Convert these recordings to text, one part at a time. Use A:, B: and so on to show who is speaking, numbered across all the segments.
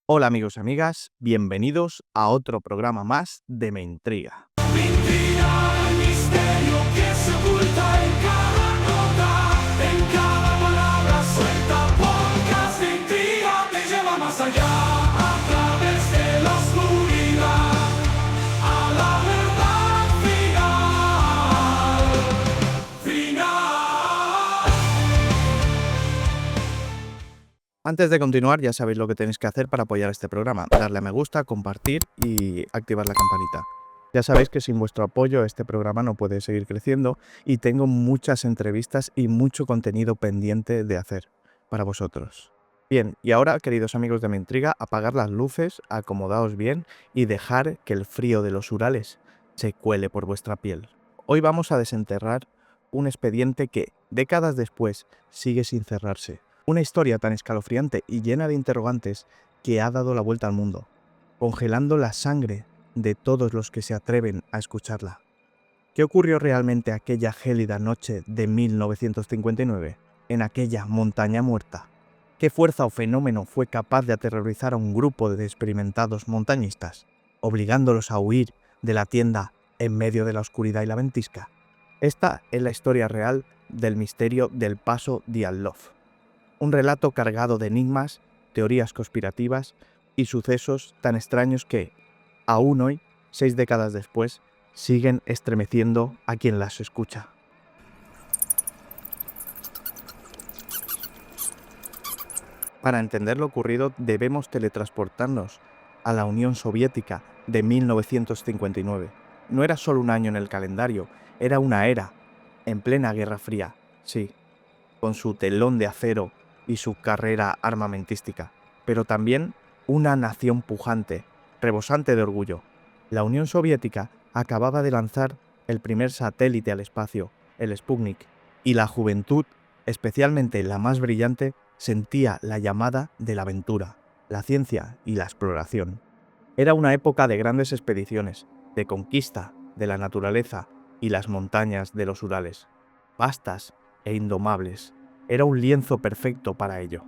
A: Hola amigos y amigas, bienvenidos a otro programa más de Me Intriga.
B: Me intriga el misterio que se oculta en cada nota, en cada palabra suelta. Podcast de intriga te lleva más allá, a través de la oscuridad, a la verdad final.
A: Antes de continuar, ya sabéis lo que tenéis que hacer para apoyar este programa. Darle a me gusta, compartir y activar la campanita. Ya sabéis que sin vuestro apoyo este programa no puede seguir creciendo y tengo muchas entrevistas y mucho contenido pendiente de hacer para vosotros. Bien, y ahora, queridos amigos de Me Intriga, apagar las luces, acomodaos bien y dejar que el frío de los Urales se cuele por vuestra piel. Hoy vamos a desenterrar un expediente que, décadas después, sigue sin cerrarse. Una historia tan escalofriante y llena de interrogantes que ha dado la vuelta al mundo, congelando la sangre de todos los que se atreven a escucharla. ¿Qué ocurrió realmente aquella gélida noche de 1959, en aquella montaña muerta? ¿Qué fuerza o fenómeno fue capaz de aterrorizar a un grupo de experimentados montañistas, obligándolos a huir de la tienda en medio de la oscuridad y la ventisca? Esta es la historia real del misterio del Paso Dyatlov. Un relato cargado de enigmas, teorías conspirativas y sucesos tan extraños que, aún hoy, 6 décadas después, siguen estremeciendo a quien las escucha. Para entender lo ocurrido debemos teletransportarnos a la Unión Soviética de 1959. No era solo un año en el calendario, era una era, en plena Guerra Fría, sí, con su telón de acero y su carrera armamentística, pero también una nación pujante, rebosante de orgullo. La Unión Soviética acababa de lanzar el primer satélite al espacio, el Sputnik, y la juventud, especialmente la más brillante, sentía la llamada de la aventura, la ciencia y la exploración. Era una época de grandes expediciones, de conquista de la naturaleza y las montañas de los Urales, vastas e indomables. Era un lienzo perfecto para ello.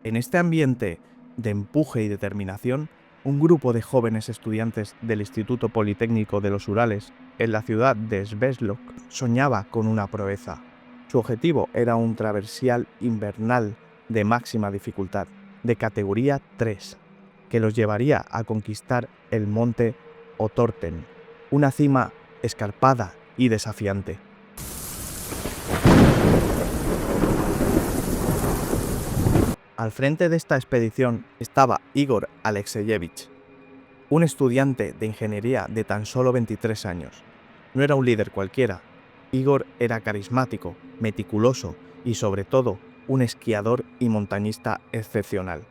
A: En este ambiente de empuje y determinación, un grupo de jóvenes estudiantes del Instituto Politécnico de los Urales, en la ciudad de Sverdlovsk, soñaba con una proeza. Su objetivo era un traversial invernal de máxima dificultad, de categoría 3, que los llevaría a conquistar el monte Otorten, una cima escarpada y desafiante. Al frente de esta expedición estaba Igor Alexeyevich, un estudiante de ingeniería de tan solo 23 años. No era un líder cualquiera. Igor era carismático, meticuloso y sobre todo un esquiador y montañista excepcional.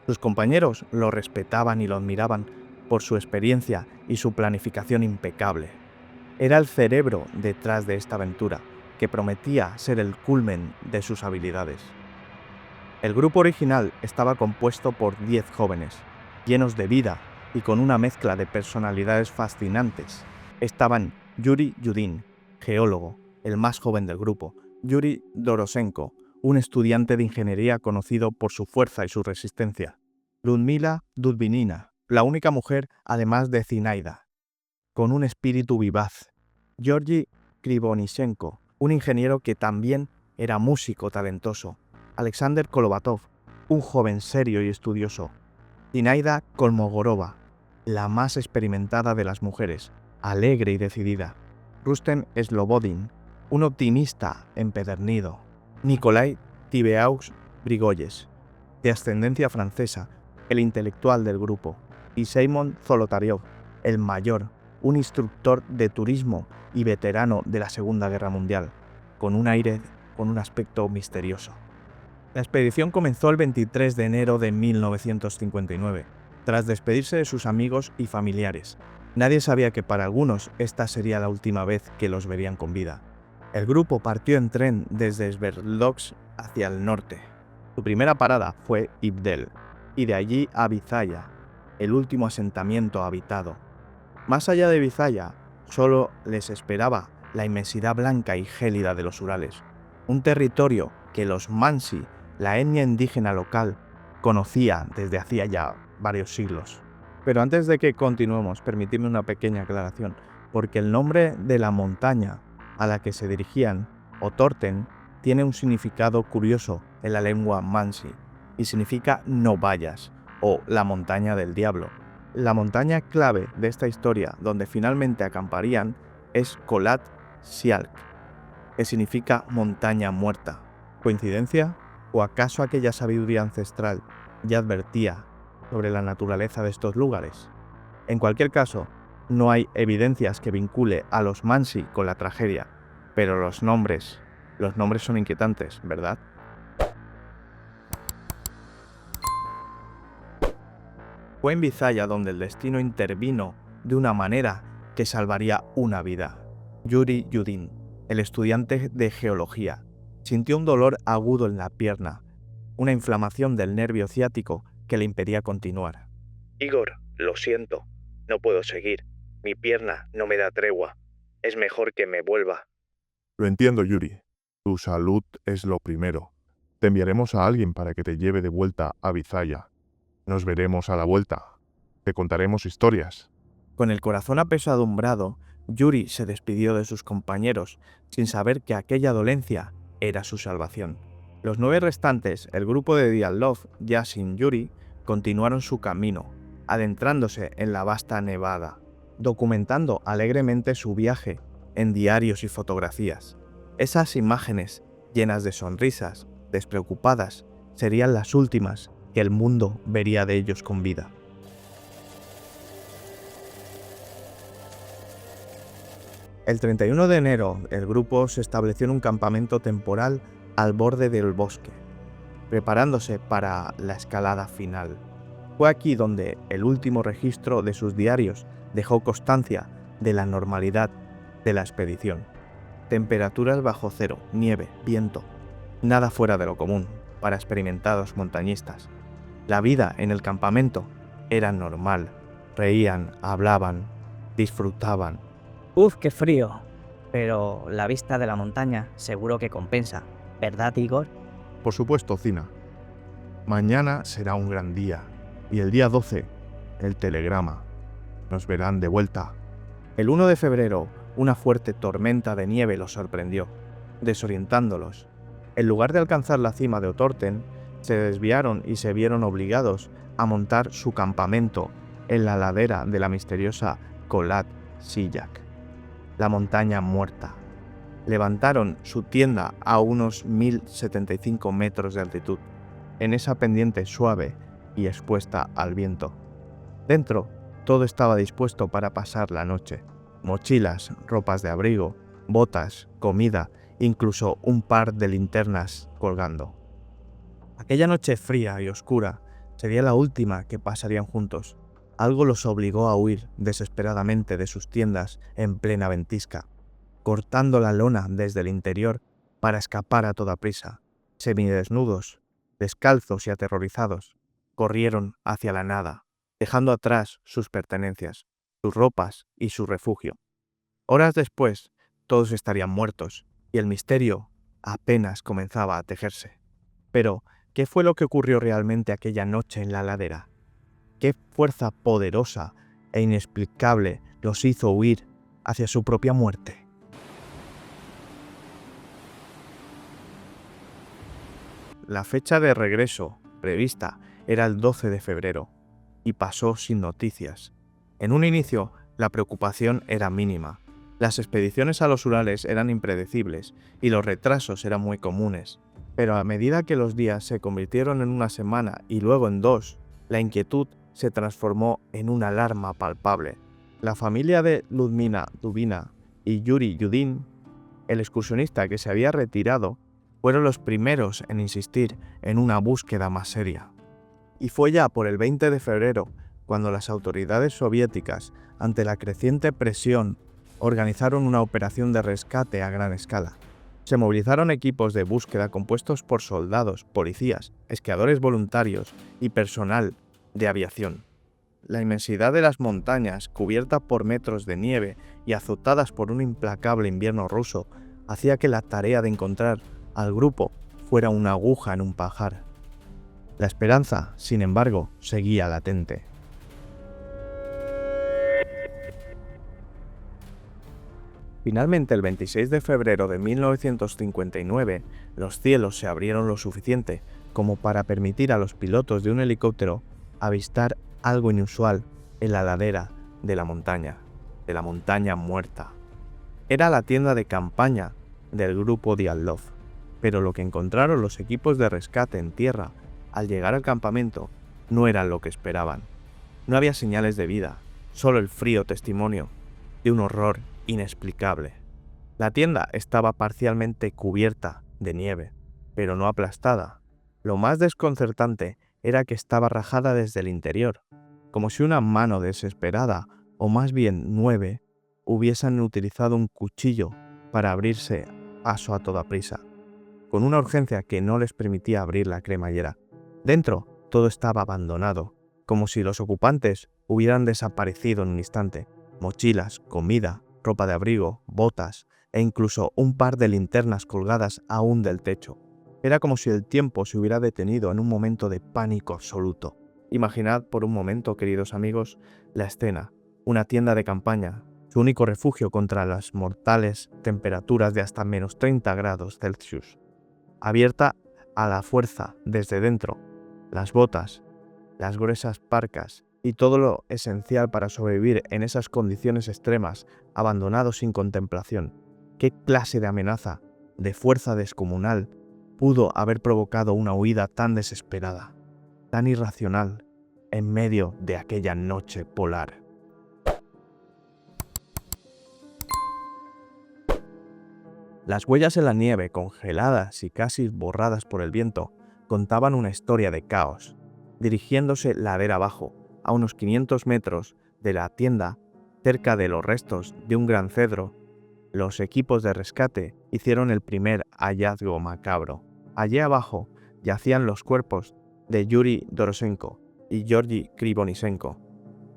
A: Sus compañeros lo respetaban y lo admiraban por su experiencia y su planificación impecable. Era el cerebro detrás de esta aventura, que prometía ser el culmen de sus habilidades. El grupo original estaba compuesto por 10 jóvenes, llenos de vida y con una mezcla de personalidades fascinantes. Estaban Yuri Yudin, geólogo, el más joven del grupo, Yuri Dorosenko, un estudiante de ingeniería conocido por su fuerza y su resistencia, Ludmila Dudvinina, la única mujer además de Zinaida, con un espíritu vivaz, Georgi Krivonisenko, un ingeniero que también era músico talentoso, Alexander Kolovatov, un joven serio y estudioso, Zinaida Kolmogorova, la más experimentada de las mujeres, alegre y decidida, Rustem Slobodin, un optimista empedernido, Nikolai Tibeaux Brigoyes, de ascendencia francesa, el intelectual del grupo, y Seimon Zolotaryov, el mayor, un instructor de turismo y veterano de la Segunda Guerra Mundial, con un aspecto misterioso. La expedición comenzó el 23 de enero de 1959, tras despedirse de sus amigos y familiares. Nadie sabía que para algunos esta sería la última vez que los verían con vida. El grupo partió en tren desde Sverdlovsk hacia el norte. Su primera parada fue Ibdel, y de allí a Vizaya, el último asentamiento habitado. Más allá de Vizaya, solo les esperaba la inmensidad blanca y gélida de los Urales, un territorio que los Mansi, la etnia indígena local, conocía desde hacía ya varios siglos. Pero antes de que continuemos, permitidme una pequeña aclaración, porque el nombre de la montaña a la que se dirigían, Otorten, tiene un significado curioso en la lengua mansi, y significa no vayas, o la montaña del diablo. La montaña clave de esta historia, donde finalmente acamparían, es Kholat Syakh, que significa montaña muerta. ¿Coincidencia? ¿O acaso aquella sabiduría ancestral ya advertía sobre la naturaleza de estos lugares? En cualquier caso, no hay evidencias que vincule a los mansi con la tragedia, pero los nombres son inquietantes, ¿verdad? Fue en Vizaya donde el destino intervino de una manera que salvaría una vida. Yuri Yudin, el estudiante de geología, sintió un dolor agudo en la pierna, una inflamación del nervio ciático que le impedía continuar. Igor, lo siento, no puedo seguir. Mi pierna no me da tregua. Es mejor que me vuelva.
C: Lo entiendo, Yuri. Tu salud es lo primero. Te enviaremos a alguien para que te lleve de vuelta a Vizaya. Nos veremos a la vuelta. Te contaremos historias.
A: Con el corazón apesadumbrado, Yuri se despidió de sus compañeros, sin saber que aquella dolencia era su salvación. Los 9 restantes, el grupo de Diatlov, ya sin Yuri, continuaron su camino, adentrándose en la vasta nevada, documentando alegremente su viaje en diarios y fotografías. Esas imágenes, llenas de sonrisas, despreocupadas, serían las últimas que el mundo vería de ellos con vida. El 31 de enero, el grupo se estableció en un campamento temporal al borde del bosque, preparándose para la escalada final. Fue aquí donde el último registro de sus diarios dejó constancia de la normalidad de la expedición. Temperaturas bajo cero, nieve, viento, nada fuera de lo común para experimentados montañistas. La vida en el campamento era normal, reían, hablaban, disfrutaban.
D: Uf, qué frío. Pero la vista de la montaña seguro que compensa, ¿verdad, Igor?
C: Por supuesto, Zina. Mañana será un gran día. Y el día 12, el telegrama. Nos verán de vuelta.
A: El 1 de febrero, una fuerte tormenta de nieve los sorprendió, desorientándolos. En lugar de alcanzar la cima de Otorten, se desviaron y se vieron obligados a montar su campamento en la ladera de la misteriosa Kholat Syakh, la montaña muerta. Levantaron su tienda a unos 1075 metros de altitud, en esa pendiente suave y expuesta al viento. Dentro, todo estaba dispuesto para pasar la noche. Mochilas, ropas de abrigo, botas, comida, incluso un par de linternas colgando. Aquella noche fría y oscura sería la última que pasarían juntos. Algo los obligó a huir desesperadamente de sus tiendas en plena ventisca, cortando la lona desde el interior para escapar a toda prisa. Semidesnudos, descalzos y aterrorizados, corrieron hacia la nada, dejando atrás sus pertenencias, sus ropas y su refugio. Horas después, todos estarían muertos, y el misterio apenas comenzaba a tejerse. Pero, ¿qué fue lo que ocurrió realmente aquella noche en la ladera? ¿Qué fuerza poderosa e inexplicable los hizo huir hacia su propia muerte? La fecha de regreso prevista era el 12 de febrero, y pasó sin noticias. En un inicio, la preocupación era mínima. Las expediciones a los Urales eran impredecibles y los retrasos eran muy comunes. Pero a medida que los días se convirtieron en una semana y luego en 2, la inquietud se transformó en una alarma palpable. La familia de Ludmila Dubina y Yuri Yudin, el excursionista que se había retirado, fueron los primeros en insistir en una búsqueda más seria. Y fue ya por el 20 de febrero cuando las autoridades soviéticas, ante la creciente presión, organizaron una operación de rescate a gran escala. Se movilizaron equipos de búsqueda compuestos por soldados, policías, esquiadores voluntarios y personal de aviación. La inmensidad de las montañas, cubierta por metros de nieve y azotadas por un implacable invierno ruso, hacía que la tarea de encontrar al grupo fuera una aguja en un pajar. La esperanza, sin embargo, seguía latente. Finalmente, el 26 de febrero de 1959, los cielos se abrieron lo suficiente como para permitir a los pilotos de un helicóptero avistar algo inusual en la ladera de la montaña muerta. Era la tienda de campaña del grupo Diatlov, pero lo que encontraron los equipos de rescate en tierra al llegar al campamento no era lo que esperaban. No había señales de vida, solo el frío testimonio de un horror inexplicable. La tienda estaba parcialmente cubierta de nieve, pero no aplastada. Lo más desconcertante era que estaba rajada desde el interior, como si una mano desesperada, o más bien 9, hubiesen utilizado un cuchillo para abrirse paso a toda prisa, con una urgencia que no les permitía abrir la cremallera. Dentro todo estaba abandonado, como si los ocupantes hubieran desaparecido en un instante. Mochilas, comida, ropa de abrigo, botas e incluso un par de linternas colgadas aún del techo. Era como si el tiempo se hubiera detenido en un momento de pánico absoluto. Imaginad por un momento, queridos amigos, la escena. Una tienda de campaña, su único refugio contra las mortales temperaturas de hasta menos 30 grados Celsius. Abierta a la fuerza desde dentro, las botas, las gruesas parcas y todo lo esencial para sobrevivir en esas condiciones extremas, abandonados sin contemplación. ¿Qué clase de amenaza, de fuerza descomunal, pudo haber provocado una huida tan desesperada, tan irracional, en medio de aquella noche polar? Las huellas en la nieve, congeladas y casi borradas por el viento, contaban una historia de caos. Dirigiéndose ladera abajo, a unos 500 metros de la tienda, cerca de los restos de un gran cedro, los equipos de rescate hicieron el primer hallazgo macabro. Allí abajo yacían los cuerpos de Yuri Dorosenko y Georgi Krivonisenko.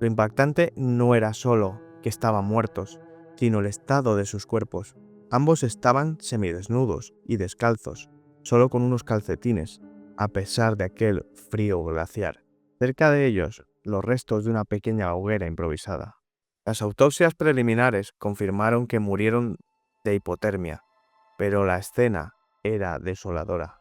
A: Lo impactante no era solo que estaban muertos, sino el estado de sus cuerpos. Ambos estaban semidesnudos y descalzos, solo con unos calcetines, a pesar de aquel frío glaciar. Cerca de ellos, los restos de una pequeña hoguera improvisada. Las autopsias preliminares confirmaron que murieron de hipotermia, pero la escena era desoladora.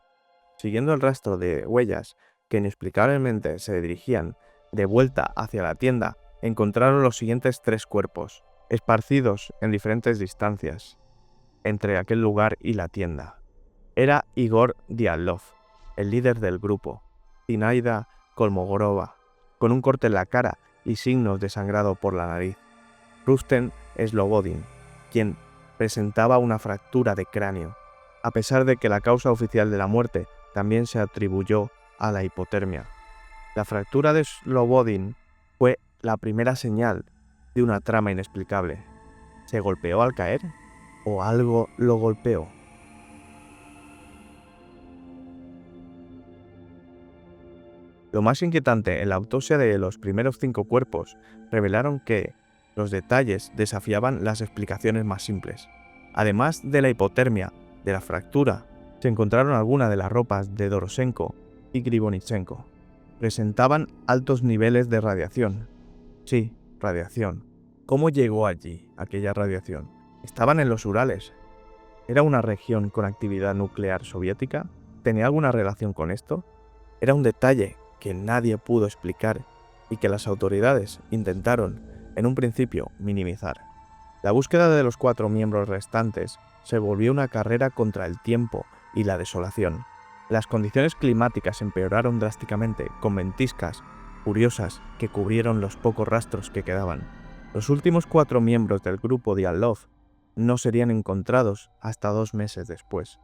A: Siguiendo el rastro de huellas que inexplicablemente se dirigían de vuelta hacia la tienda, encontraron los siguientes 3 cuerpos, esparcidos en diferentes distancias entre aquel lugar y la tienda. Era Igor Diatlov, el líder del grupo, Zinaida Kolmogorova, con un corte en la cara y signos de sangrado por la nariz. Rustem Slobodin, quien presentaba una fractura de cráneo, a pesar de que la causa oficial de la muerte también se atribuyó a la hipotermia. La fractura de Slobodin fue la primera señal de una trama inexplicable. ¿Se golpeó al caer? ¿O algo lo golpeó? Lo más inquietante en la autopsia de los primeros 5 cuerpos revelaron que los detalles desafiaban las explicaciones más simples. Además de la hipotermia, de la fractura, se encontraron algunas de las ropas de Dorosenko y Krivonisenko. Presentaban altos niveles de radiación. Sí, radiación. ¿Cómo llegó allí aquella radiación? Estaban en los Urales. ¿Era una región con actividad nuclear soviética? ¿Tenía alguna relación con esto? Era un detalle que nadie pudo explicar y que las autoridades intentaron, en un principio, minimizar. La búsqueda de los 4 miembros restantes se volvió una carrera contra el tiempo y la desolación. Las condiciones climáticas empeoraron drásticamente, con ventiscas furiosas que cubrieron los pocos rastros que quedaban. Los últimos 4 miembros del grupo Diatlov no serían encontrados hasta 2 meses después,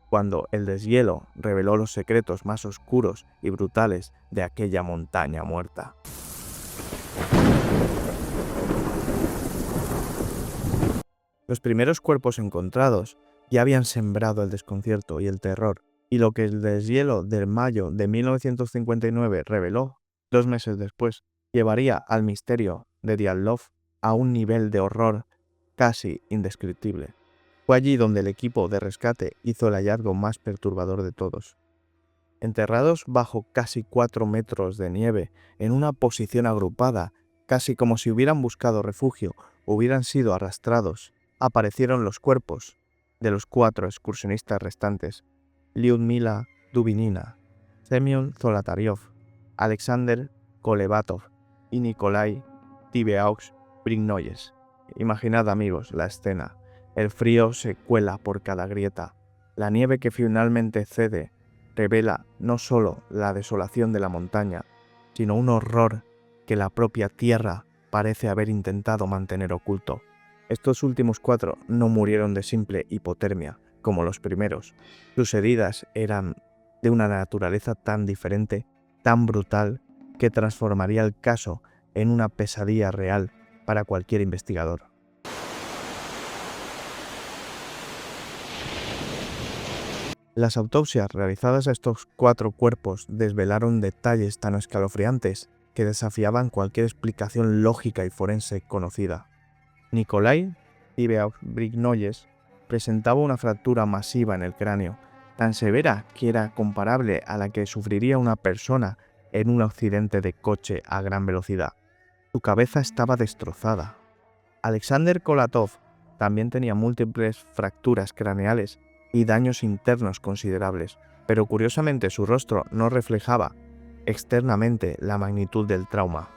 A: cuando el deshielo reveló los secretos más oscuros y brutales de aquella montaña muerta. Los primeros cuerpos encontrados ya habían sembrado el desconcierto y el terror, y lo que el deshielo del mayo de 1959 reveló 2 meses después llevaría al misterio de Diatlov a un nivel de horror casi indescriptible. Fue allí donde el equipo de rescate hizo el hallazgo más perturbador de todos. enterrados bajo casi 4 metros de nieve, en una posición agrupada, casi como si hubieran buscado refugio o hubieran sido arrastrados, aparecieron los cuerpos de los 4 excursionistas restantes: Lyudmila Dubinina, Semyon Zolotaryov, Alexander Kolevatov y Nikolai Tibeaux-Brignoyes. Imaginad, amigos, la escena. El frío se cuela por cada grieta. La nieve que finalmente cede revela no solo la desolación de la montaña, sino un horror que la propia tierra parece haber intentado mantener oculto. Estos últimos 4 no murieron de simple hipotermia, como los primeros. Sus heridas eran de una naturaleza tan diferente, tan brutal, que transformaría el caso en una pesadilla real para cualquier investigador. Las autopsias realizadas a estos 4 cuerpos desvelaron detalles tan escalofriantes que desafiaban cualquier explicación lógica y forense conocida. Nikolai Tibeaux-Brignoyes presentaba una fractura masiva en el cráneo, tan severa que era comparable a la que sufriría una persona en un accidente de coche a gran velocidad. Su cabeza estaba destrozada. Alexander Kolatov también tenía múltiples fracturas craneales y daños internos considerables, pero curiosamente su rostro no reflejaba externamente la magnitud del trauma.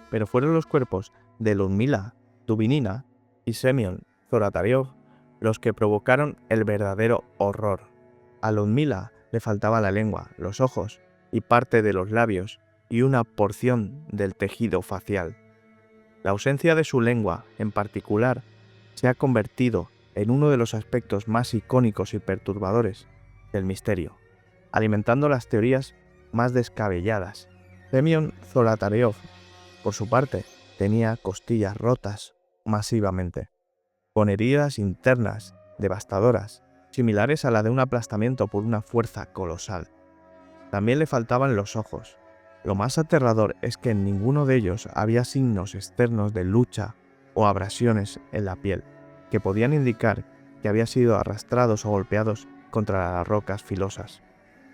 A: Pero fueron los cuerpos de Lyudmila Dubinina y Semyon Zolotaryov los que provocaron el verdadero horror. A Lyudmila le faltaba la lengua, los ojos y parte de los labios y una porción del tejido facial. La ausencia de su lengua, en particular, se ha convertido en uno de los aspectos más icónicos y perturbadores del misterio, alimentando las teorías más descabelladas. Semyon Zolotaryov, por su parte, tenía costillas rotas masivamente, con heridas internas devastadoras, similares a la de un aplastamiento por una fuerza colosal. También le faltaban los ojos. Lo más aterrador es que en ninguno de ellos había signos externos de lucha o abrasiones en la piel, que podían indicar que había sido arrastrados o golpeados contra las rocas filosas.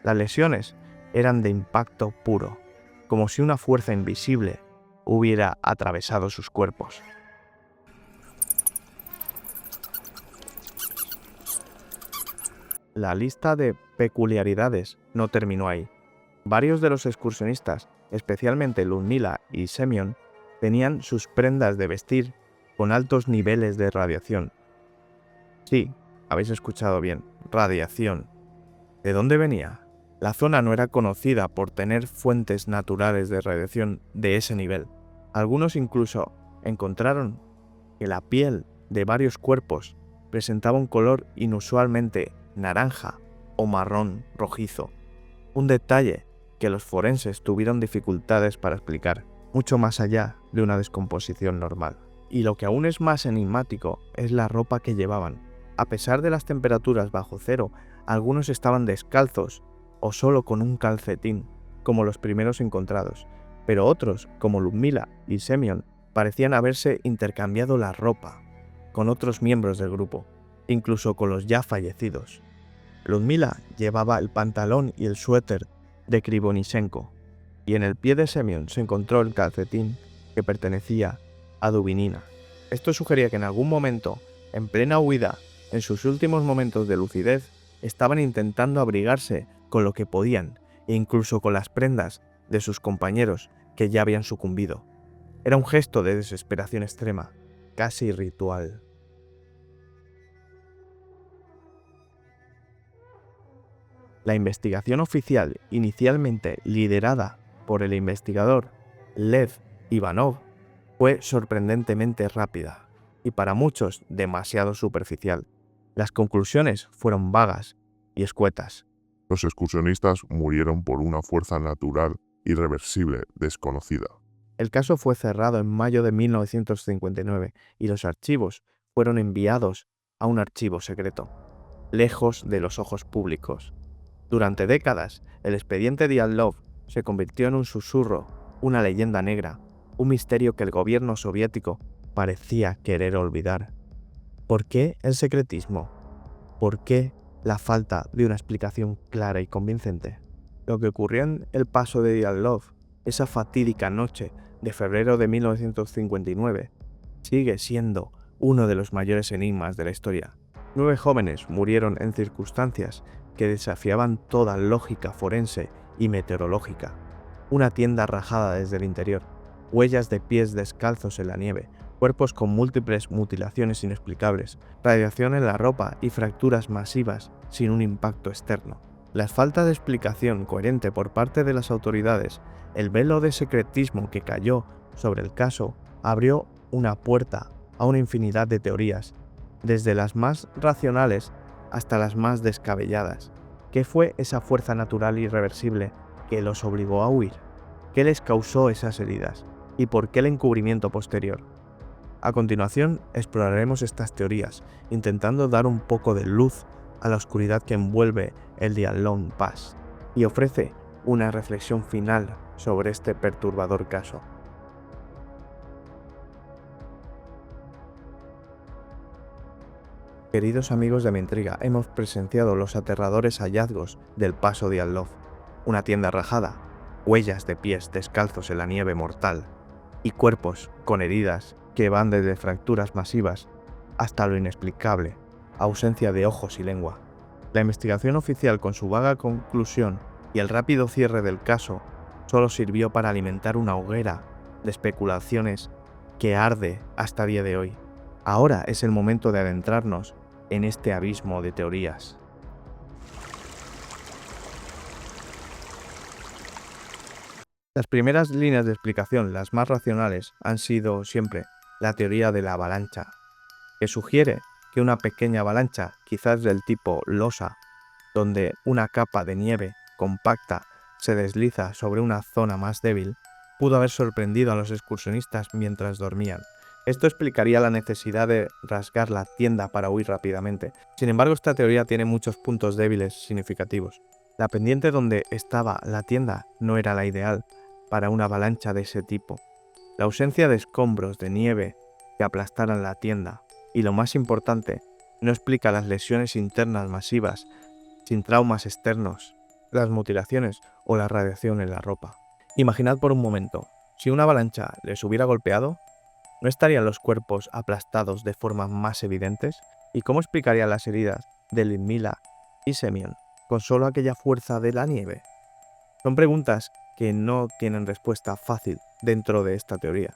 A: Las lesiones eran de impacto puro, como si una fuerza invisible hubiera atravesado sus cuerpos. La lista de peculiaridades no terminó ahí. Varios de los excursionistas, especialmente Lyudmila y Semyon, tenían sus prendas de vestir con altos niveles de radiación. Sí, habéis escuchado bien, radiación. ¿De dónde venía? La zona no era conocida por tener fuentes naturales de radiación de ese nivel. Algunos incluso encontraron que la piel de varios cuerpos presentaba un color inusualmente naranja o marrón rojizo. Un detalle que los forenses tuvieron dificultades para explicar, mucho más allá de una descomposición normal. Y lo que aún es más enigmático es la ropa que llevaban. A pesar de las temperaturas bajo cero, algunos estaban descalzos o solo con un calcetín, como los primeros encontrados, pero otros, como Lyudmila y Semyon, parecían haberse intercambiado la ropa con otros miembros del grupo, incluso con los ya fallecidos. Lyudmila llevaba el pantalón y el suéter de Krivonischenko, y en el pie de Semyon se encontró el calcetín que pertenecía a Dubinina. Esto sugería que en algún momento, en plena huida, en sus últimos momentos de lucidez, estaban intentando abrigarse con lo que podían, e incluso con las prendas de sus compañeros que ya habían sucumbido. Era un gesto de desesperación extrema, casi ritual. La investigación oficial, inicialmente liderada por el investigador Lev Ivanov, fue sorprendentemente rápida y para muchos demasiado superficial. Las conclusiones fueron vagas y escuetas.
C: Los excursionistas murieron por una fuerza natural irreversible desconocida.
A: El caso fue cerrado en mayo de 1959 y los archivos fueron enviados a un archivo secreto, lejos de los ojos públicos. Durante décadas, el expediente Diatlov se convirtió en un susurro, una leyenda negra, un misterio que el gobierno soviético parecía querer olvidar. ¿Por qué el secretismo? ¿Por qué la falta de una explicación clara y convincente? Lo que ocurrió en el paso de Dyatlov, esa fatídica noche de febrero de 1959, sigue siendo uno de los mayores enigmas de la historia. 9 jóvenes murieron en circunstancias que desafiaban toda lógica forense y meteorológica. Una tienda rajada desde el interior, huellas de pies descalzos en la nieve, cuerpos con múltiples mutilaciones inexplicables, radiación en la ropa y fracturas masivas sin un impacto externo. La falta de explicación coherente por parte de las autoridades, el velo de secretismo que cayó sobre el caso, abrió una puerta a una infinidad de teorías, desde las más racionales hasta las más descabelladas. ¿Qué fue esa fuerza natural irreversible que los obligó a huir? ¿Qué les causó esas heridas? ¿Y por qué el encubrimiento posterior? A continuación, exploraremos estas teorías, intentando dar un poco de luz a la oscuridad que envuelve el Dyatlov Pass y ofrece una reflexión final sobre este perturbador caso. Queridos amigos de Mi Intriga, hemos presenciado los aterradores hallazgos del paso Dyatlov, una tienda rajada, huellas de pies descalzos en la nieve mortal y cuerpos con heridas que van desde fracturas masivas hasta lo inexplicable, ausencia de ojos y lengua. La investigación oficial, con su vaga conclusión y el rápido cierre del caso, solo sirvió para alimentar una hoguera de especulaciones que arde hasta el día de hoy. Ahora es el momento de adentrarnos en este abismo de teorías. Las primeras líneas de explicación, las más racionales, han sido siempre la teoría de la avalancha, que sugiere que una pequeña avalancha, quizás del tipo losa, donde una capa de nieve compacta se desliza sobre una zona más débil, pudo haber sorprendido a los excursionistas mientras dormían. Esto explicaría la necesidad de rasgar la tienda para huir rápidamente. Sin embargo, esta teoría tiene muchos puntos débiles significativos. La pendiente donde estaba la tienda no era la ideal para una avalancha de ese tipo. La ausencia de escombros de nieve que aplastaran la tienda, y lo más importante, no explica las lesiones internas masivas, sin traumas externos, las mutilaciones o la radiación en la ropa. Imaginad por un momento, si una avalancha les hubiera golpeado, ¿no estarían los cuerpos aplastados de formas más evidentes? ¿Y cómo explicarían las heridas de Lyudmila y Semyon con solo aquella fuerza de la nieve? Son preguntas que no tienen respuesta fácil dentro de esta teoría.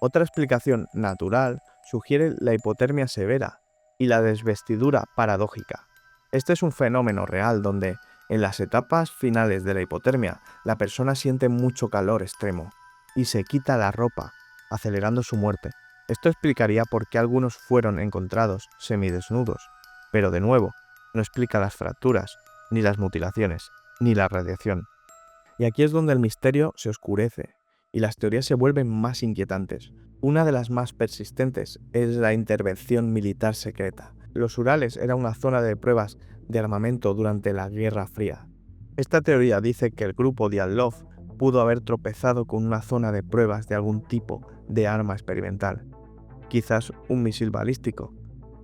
A: Otra explicación natural sugiere la hipotermia severa y la desvestidura paradójica. Este es un fenómeno real donde, en las etapas finales de la hipotermia, la persona siente mucho calor extremo y se quita la ropa, acelerando su muerte. Esto explicaría por qué algunos fueron encontrados semidesnudos, pero de nuevo, no explica las fracturas, ni las mutilaciones, ni la radiación. Y aquí es donde el misterio se oscurece y las teorías se vuelven más inquietantes. Una de las más persistentes es la intervención militar secreta. Los Urales era una zona de pruebas de armamento durante la Guerra Fría. Esta teoría dice que el grupo Dyatlov pudo haber tropezado con una zona de pruebas de algún tipo de arma experimental, quizás un misil balístico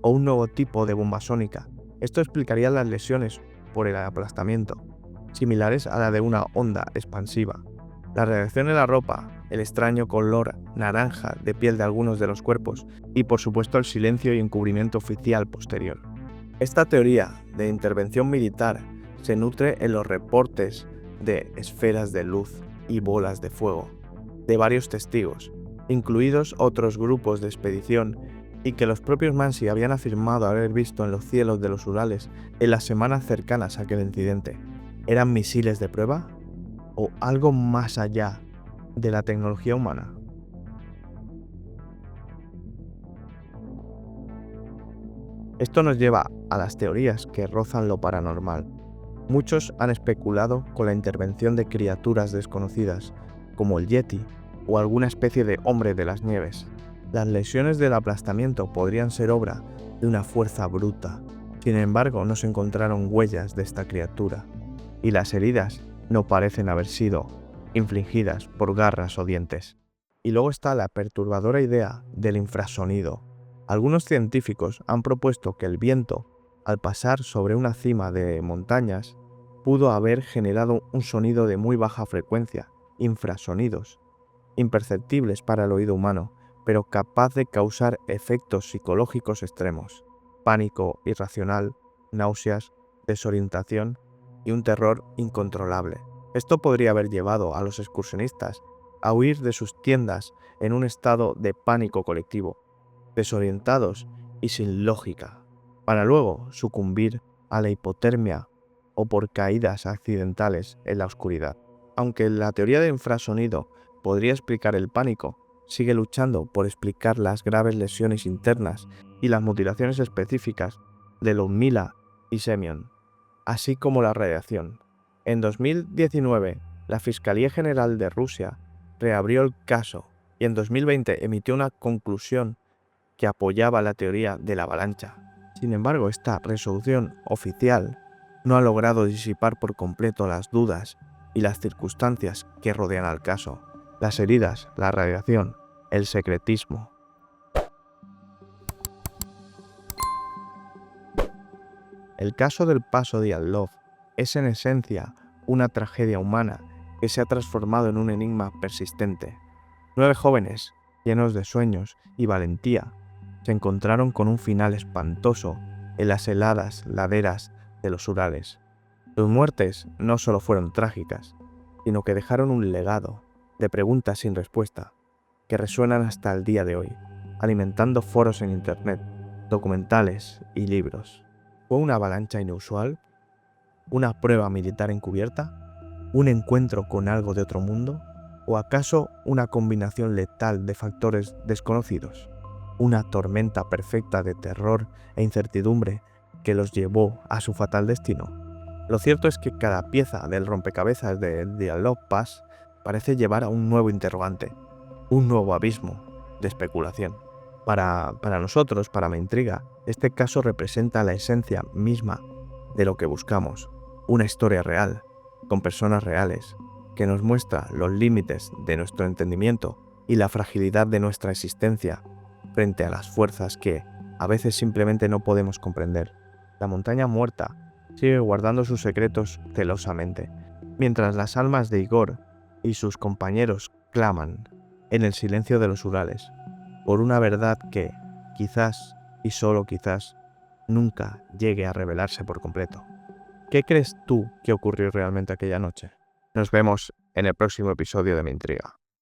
A: o un nuevo tipo de bomba sónica. Esto explicaría las lesiones por el aplastamiento, similares a la de una onda expansiva. La radiación en la ropa, el extraño color naranja de piel de algunos de los cuerpos y por supuesto el silencio y encubrimiento oficial posterior. Esta teoría de intervención militar se nutre en los reportes de esferas de luz y bolas de fuego de varios testigos, incluidos otros grupos de expedición, y que los propios Mansi habían afirmado haber visto en los cielos de los Urales en las semanas cercanas a aquel incidente. ¿Eran misiles de prueba? ¿O algo más allá de la tecnología humana? Esto nos lleva a las teorías que rozan lo paranormal. Muchos han especulado con la intervención de criaturas desconocidas, como el Yeti o alguna especie de hombre de las nieves. Las lesiones del aplastamiento podrían ser obra de una fuerza bruta. Sin embargo, no se encontraron huellas de esta criatura, y las heridas no parecen haber sido infligidas por garras o dientes. Y luego está la perturbadora idea del infrasonido. Algunos científicos han propuesto que el viento, al pasar sobre una cima de montañas, pudo haber generado un sonido de muy baja frecuencia, infrasonidos, imperceptibles para el oído humano, pero capaz de causar efectos psicológicos extremos, pánico irracional, náuseas, desorientación y un terror incontrolable. Esto podría haber llevado a los excursionistas a huir de sus tiendas en un estado de pánico colectivo, desorientados y sin lógica, para luego sucumbir a la hipotermia o por caídas accidentales en la oscuridad. Aunque la teoría de infrasonido podría explicar el pánico, sigue luchando por explicar las graves lesiones internas y las mutilaciones específicas de Ludmila y Semyon, así como la radiación. En 2019, la Fiscalía General de Rusia reabrió el caso y en 2020 emitió una conclusión que apoyaba la teoría de la avalancha. Sin embargo, esta resolución oficial no ha logrado disipar por completo las dudas y las circunstancias que rodean al caso, las heridas, la radiación, el secretismo. El caso del paso Dyatlov es en esencia una tragedia humana que se ha transformado en un enigma persistente. 9 jóvenes, llenos de sueños y valentía, se encontraron con un final espantoso en las heladas laderas de los Urales. Sus muertes no solo fueron trágicas, sino que dejaron un legado de preguntas sin respuesta que resuenan hasta el día de hoy, alimentando foros en internet, documentales y libros. ¿Fue una avalancha inusual? ¿Una prueba militar encubierta? ¿Un encuentro con algo de otro mundo? ¿O acaso una combinación letal de factores desconocidos? ¿Una tormenta perfecta de terror e incertidumbre que los llevó a su fatal destino? Lo cierto es que cada pieza del rompecabezas de Dyatlov Pass parece llevar a un nuevo interrogante, un nuevo abismo de especulación. Para nosotros, para Maintriga, este caso representa la esencia misma de lo que buscamos, una historia real, con personas reales, que nos muestra los límites de nuestro entendimiento y la fragilidad de nuestra existencia frente a las fuerzas que a veces simplemente no podemos comprender. La montaña muerta sigue guardando sus secretos celosamente, mientras las almas de Igor y sus compañeros claman en el silencio de los Urales por una verdad que, quizás y solo quizás, nunca llegue a revelarse por completo. ¿Qué crees tú que ocurrió realmente aquella noche? Nos vemos en el próximo episodio de Mi Intriga.